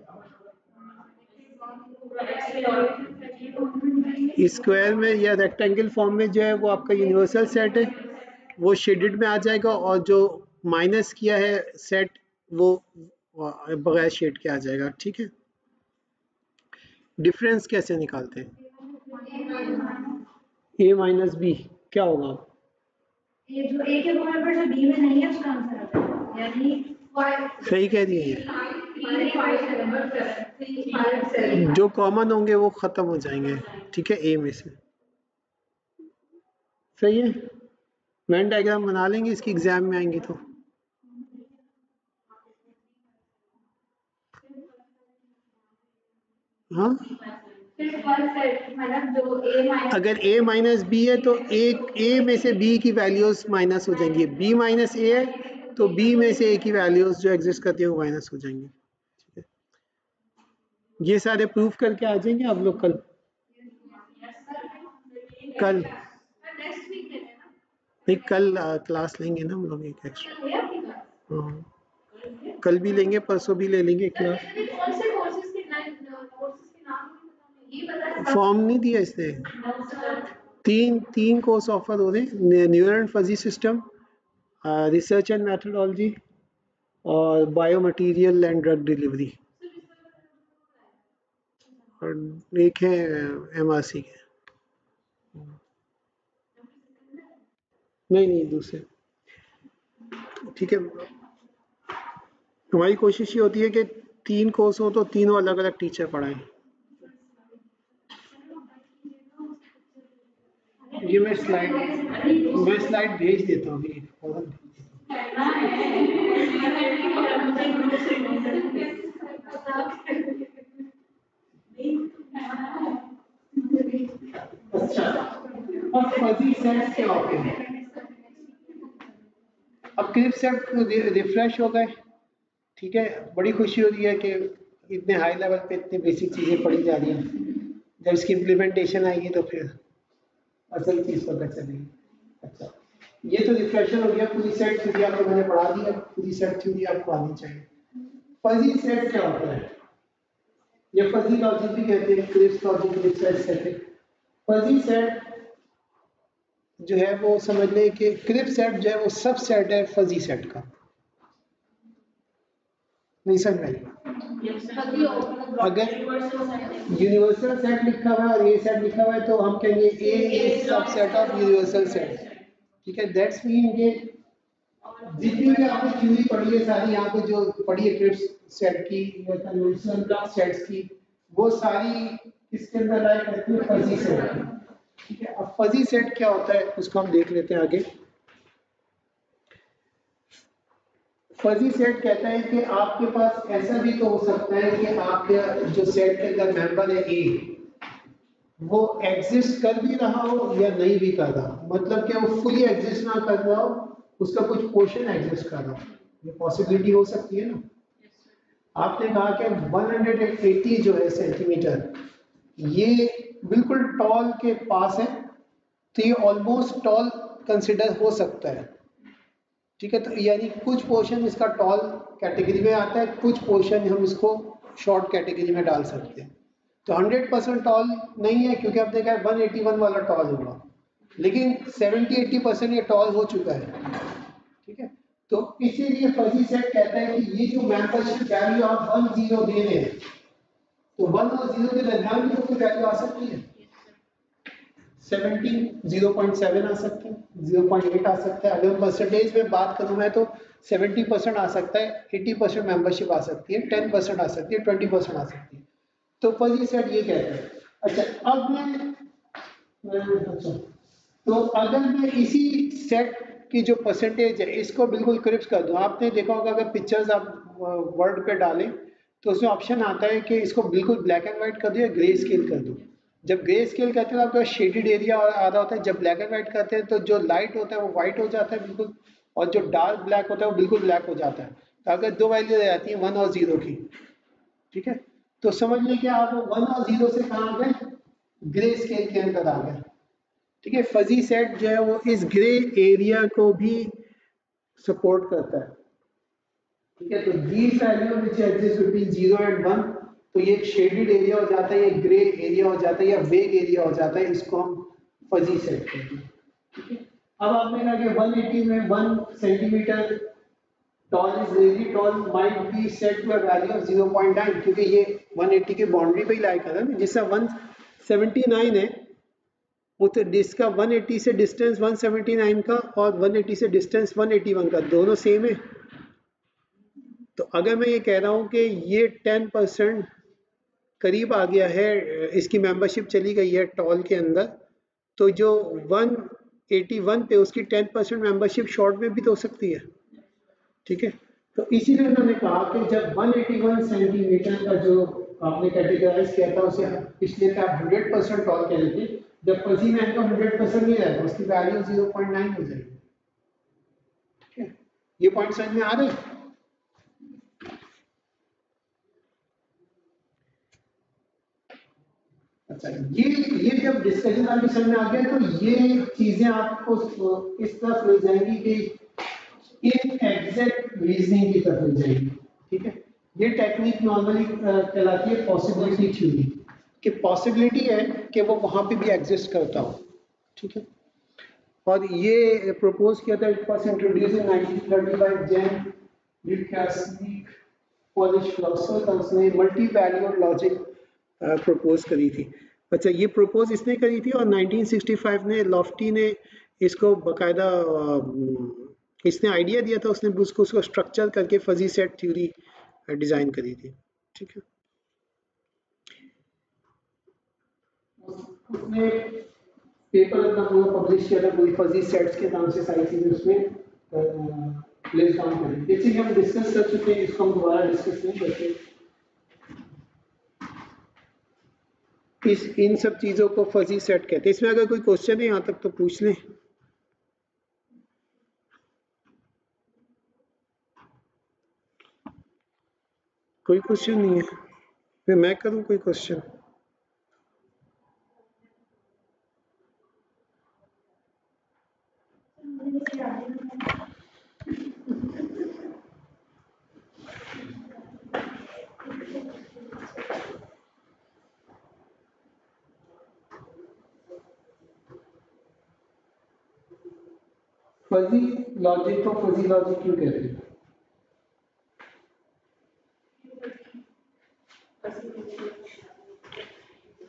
[SPEAKER 1] स्क्वायर में या रेक्टेंगल फॉर्म में जो है वो आपका यूनिवर्सल सेट है, वो शेडेड में आ जाएगा, और जो माइनस किया है सेट वो बगैर शेड के आ जाएगा। ठीक है, डिफरेंस कैसे निकालते हैं? ए माइनस बी क्या होगा? ये जो ए के बराबर पर जो बी में नहीं है उसका आंसर आ जाएगा, यानी सही कह रही है। जो कॉमन होंगे वो खत्म हो जाएंगे। ठीक है, ए में से। सही है, वेन डायग्राम बना लेंगे इसकी एग्जाम में आएंगे तो। हाँ, अगर a माइनस बी है तो ए में से b की वैल्यूज माइनस हो जाएंगी। b माइनस ए है तो b में से a की वैल्यूज जो एग्जिस्ट करती है वो माइनस हो जाएंगी। ठीक है, ये सारे प्रूफ करके आ जाएंगे आप लोग कल नहीं, कल क्लास लेंगे ना हम लोग एक एक्स्ट्रा। हाँ, कल भी लेंगे, परसों भी ले लेंगे क्लास। फॉर्म नहीं दिया इसने। तीन कोर्स ऑफर हो रहे हैं, neural and fuzzy system, research and methodology, और bio material and drug delivery, और एक है एमआरसी के। नहीं दूसरे। ठीक है, हमारी कोशिश ये होती है कि 3 कोर्स हो तो तीनों अलग अलग टीचर पढ़ाएं। ये मैं स्लाइड भेज देता हूँ अभी। अच्छा, अब फजी सेट्स क्या होते हैं? अब क्लिप सेट रिफ्रेश हो गए। ठीक है, बड़ी खुशी हो रही है कि इतने हाई लेवल पे इतनी बेसिक चीज़ें पढ़ी जा रही हैं, जब इसकी इम्प्लीमेंटेशन आएगी तो फिर असल चीज़ पता चलेगी। अच्छा, ये तो रिफ्रेशन हो गया, पूरी सेट थ्योरी आपको मैंने पढ़ा दी, अब पूरी सेट थ्योरी आपको आनी चाहिए। फजी सेट क्या होता है? ये फजी लॉजिक भी कहते हैं, crisp logic, crisp set. Fuzzy set जो है वो समझ लें कि क्रिस्प सेट जो है वो सब सेट है फजी सेट का। नहीं समझ में आई? अगर यूनिवर्सल सेट लिखा हुआ है और ए सेट लिखा हुआ है तो हम कहेंगे A is subset of universal set. ठीक है, दैट्स मीन कि जितनी भी आपने थ्योरी पढ़ी है सारी यहाँ पे जो पढ़ी है क्रिस्प सेट की या कन्वेंशनल सेट्स की, वो सारी किसके अंदर आए करती है? फजी सेट की। ठीक है, अब फजी सेट क्या होता है उसको हम देख लेते हैं आगे। फजी सेट कहता है कि आपके पास ऐसा भी तो हो सकता है कि आपके जो सेट के अंदर मेंबर है ए, वो एग्जिस्ट कर भी रहा हो या नहीं भी कर रहा, मतलब कि वो फुली एग्जिस्ट ना कर रहा हो, उसका कुछ पोर्शन एग्जिस्ट कर रहा हो, ये पॉसिबिलिटी हो सकती है ना। आपने कहा कि 180 जो है सेंटीमीटर, ये बिल्कुल टॉल के पास है, तो ये ऑलमोस्ट टॉल कंसिडर हो सकता है। ठीक है, तो यानी कुछ पोर्शन इसका टॉल कैटेगरी में आता है, कुछ पोर्शन हम इसको शॉर्ट कैटेगरी में डाल सकते हैं। तो 100% टॉल नहीं है, क्योंकि आपने कहा 181 वाला टॉल होगा, लेकिन 70-80% ये टॉल हो चुका है। ठीक है, तो इसीलिए फजी सेट कहता है कि ये जो मेंबरशिप वैल्यू आप 1 0 दे रहे हैं, तो 1 और 0 के दरमियान भी तो कोई वैल्यू आ सकती है। 17 0.7 आ सकते हैं, 0.8 आ सकता है। अगर हम परसेंटेज में बात करूं मैं तो 70% आ सकता है, 80% मेंबरशिप आ सकती है, 10% आ सकती है, 20% आ सकती है। तो फजी सेट ये कहता है। अच्छा, अब अच्छा, तो अगर मैं इसी सेट की जो परसेंटेज है इसको बिल्कुल क्रिस्प कर दूं, आपने देखा होगा अगर पिक्चर्स आप वर्ड पे डालें तो उसमें ऑप्शन आता है कि इसको बिल्कुल ब्लैक एंड व्हाइट कर दो या ग्रे स्केल कर दो। जब ग्रे स्केल करते हैं तो आपका शेडेड एरिया आ रहा होता है, जब ब्लैक एंड व्हाइट करते हैं तो जो लाइट होता है वो व्हाइट हो जाता है बिल्कुल, और जो डार्क ब्लैक होता है वो बिल्कुल ब्लैक हो जाता है। तो अगर दो वैल्यू रह जाती है 1 और 0 की, ठीक है, तो समझ लें कि आप 1 और 0 से कहाँ आ गए? ग्रे स्केल के अंदर आ गए। ठीक है, फजी सेट जो है वो इस ग्रे एरिया को भी सपोर्ट करता है। ठीक है, तो these value which exist between 0 and 1, तो ये एक शेडेड एरिया हो जाता है, ये ग्रे एरिया हो जाता है या वेग एरिया हो जाता है, इसको हम फजी सेट कहते हैं। ठीक है, अब आपने कहा कि 180 में 1 centimetre tall is really tall might be set to a value of 0.9, क्योंकि ये 180 की बाउंड्री पे ही लाई कर रहा है ना, जिससे 179 है, वो तो इसका 180 से डिस्टेंस 179 का और 180 से डिस्टेंस 181 का दोनों सेम है। तो अगर मैं ये कह रहा हूँ कि ये 10% करीब आ गया है, इसकी मेंबरशिप चली गई है टॉल के अंदर, तो जो 181 पे उसकी 10% मेंबरशिप शॉर्ट में भी तो हो सकती है। ठीक है, तो इसीलिए उन्होंने कहा कि जब 181 सेंटीमीटर का जो आपने कैटेगराइज किया था उसे पिछले पे आप 100% टॉल कह रहे थे, जब फजी में तो 100% नहीं रहेगा, उसकी वैल्यू 0.9 हो जाएगी। ठीक है, ये पॉइंट समझ में आ रहे हैं? अच्छा, ये जब डिस्कशन आपकी समझ में आ गया तो ये चीजें आपको इस तरफ ले जाएंगी कि एग्जैक्ट रीजनिंग की तरफ ले जाएगी। ठीक है, ये टेक्निक नॉर्मली कहलाती है पॉसिबिलिटी थ्योरी, कि पॉसिबिलिटी है कि वो वहां पे भी एग्जिस्ट करता हो। ठीक है, और ये प्रपोज किया था, it was introduce in 1935 Jan Lukasiewicz, Polish philosopher था, उसने मल्टी वैल्यूड लॉजिक प्रपोज करी थी। अच्छा, ये प्रपोज इसने करी थी और 1965 ने लॉफ्टी ने इसको बकायदा इसने आइडिया दिया था, उसने उसको स्ट्रक्चर करके फजी सेट थ्योरी डिजाइन करी थी। ठीक है, उसने पेपर अपना पूरा पब्लिश किया था, पूरी फजी सेट्स के नाम से सारी चीजें उसमें प्लेस डाउन करी। जैसे कि हम डिस्कस कर चुके हैं, इसको हम दोबारा डिस्कस नहीं करते। इन सब चीजों को फजी सेट कहते हैं। इसमें अगर कोई क्वेश्चन है यहाँ तक तो पूछ लें। कोई क्वेश्चन नहीं है? फिर मैं करूँ कोई क्वेश्चन? फजी लॉजिक को फजी लॉजिक क्यों कहते हैं?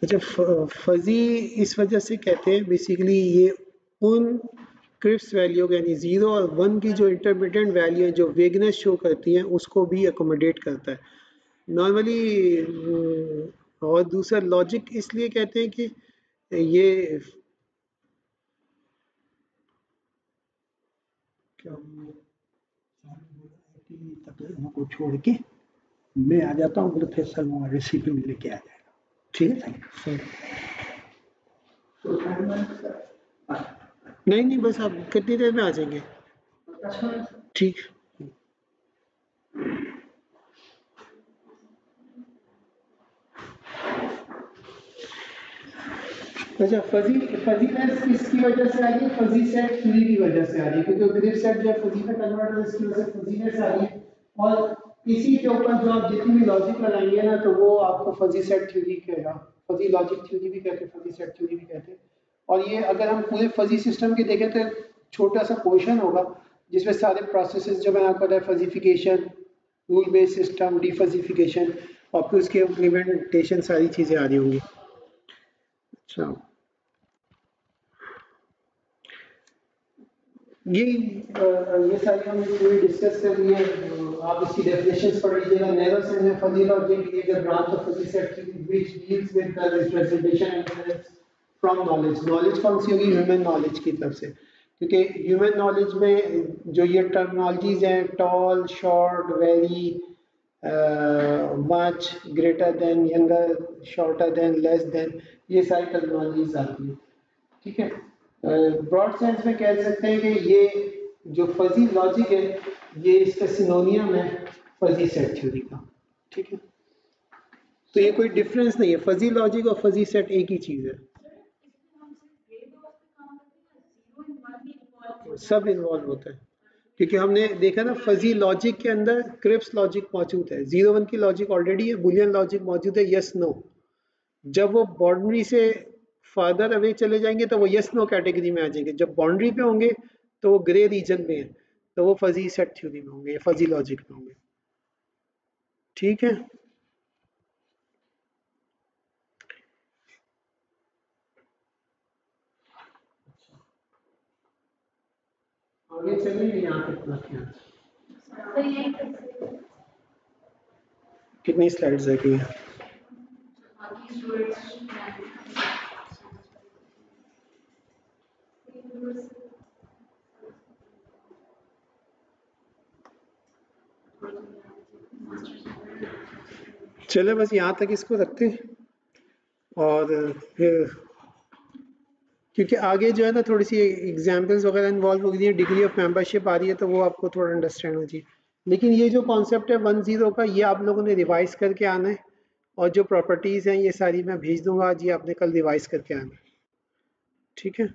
[SPEAKER 1] अच्छा, फजी इस वजह से कहते हैं बेसिकली ये उन क्रिप्स वैल्यू यानी 0 और 1 की जो इंटरमीडिएट वैल्यू है जो वेगनेस शो करती हैं उसको भी अकोमोडेट करता है नॉर्मली। और दूसरा लॉजिक इसलिए कहते हैं कि ये
[SPEAKER 3] को छोड़ के मैं आ जाता हूँ, प्रोफेसर वहाँ रेसिपी में लेके आ जाएगा। ठीक है सर?
[SPEAKER 1] नहीं बस आप कितनी देर में आ जाएंगे? ठीक। अच्छा, फजीनेस किसकी वजह से आ रही है? फजी सेट थ्योरी की वजह से आ रही है, क्योंकि ग्रिड सेट जो फजी में कन्वर्ट हो इसकी वजह से फजीनेस आ रही है। और इसी के ऊपर जो आप जितनी भी लॉजिक लगाएंगे ना तो वो आपको फजी सेट थ्योरी कहेगा। फजी लॉजिक थ्योरी भी कहते हैं, फजी सेट थ्योरी भी कहते हैं। और ये अगर हम पूरे फजी सिस्टम के देखें तो छोटा सा पोर्शन होगा जिसमें सारे प्रोसेसेस जो मैंने आपको बताया, फजीफिकेशन, रूल बेस्ड सिस्टम, डीफजीफिकेशन और फिर उसके इम्प्लीमेंटेशन सारी चीज़ें आ रही होंगी। अच्छा, ये सारी हमने पूरी डिस्कस कर ली है। आप इसकी डेफिनेशंस पढ़ लीजिएगा। नैरो सेंस में fuzzy logic is a branch of fuzzy set which deals with the representation and from knowledge. Knowledge कौन सी होगी? ह्यूमन नॉलेज की तरफ से, क्योंकि ह्यूमन नॉलेज में जो ये टर्मिनोलॉजीज हैं tall, short, very, much, greater than, younger, shorter than, less than, ये सारी टर्मिनोलॉजीज आती है। ठीक है, ब्रॉड सेंस में कह सकते हैं कि ये जो फजी लॉजिक है ये इसका सिनोनियम है फजी सेट थ्योरी का। ठीक है, तो ये कोई डिफरेंस नहीं है, फजी लॉजिक और फजी सेट एक ही चीज है। सब इन्वॉल्व होता है, क्योंकि हमने देखा ना फजी लॉजिक के अंदर क्रिप्स लॉजिक मौजूद है, 0-1 की लॉजिक ऑलरेडी है, बुलियन लॉजिक मौजूद है, यस नो। जब वो बाउंड्री से फादर अवे चले जाएंगे तो वो यस नो कैटेगरी में आ जाएंगे। जब बाउंड्री पे होंगे तो वो ग्रे रीजन में है, तो वो फजी सेट थ्योरी में होंगे या फजी लॉजिक में होंगे। ठीक है, आगे चलेंगे। यहाँ कितना क्या कितनी स्लाइड्स है कि चले बस यहाँ तक इसको रखते हैं। और फिर क्योंकि आगे जो है ना थोड़ी सी एग्जाम्पल्स वगैरह इन्वॉल्व हो गई है, डिग्री ऑफ मेंबरशिप आ रही है, तो वो आपको थोड़ा अंडरस्टैंड होना चाहिए। लेकिन ये जो कॉन्सेप्ट है 1-0 का, ये आप लोगों ने रिवाइज करके आना है। और जो प्रॉपर्टीज़ हैं ये सारी मैं भेज दूंगा आज, ये आपने कल रिवाइज करके आना है। ठीक है।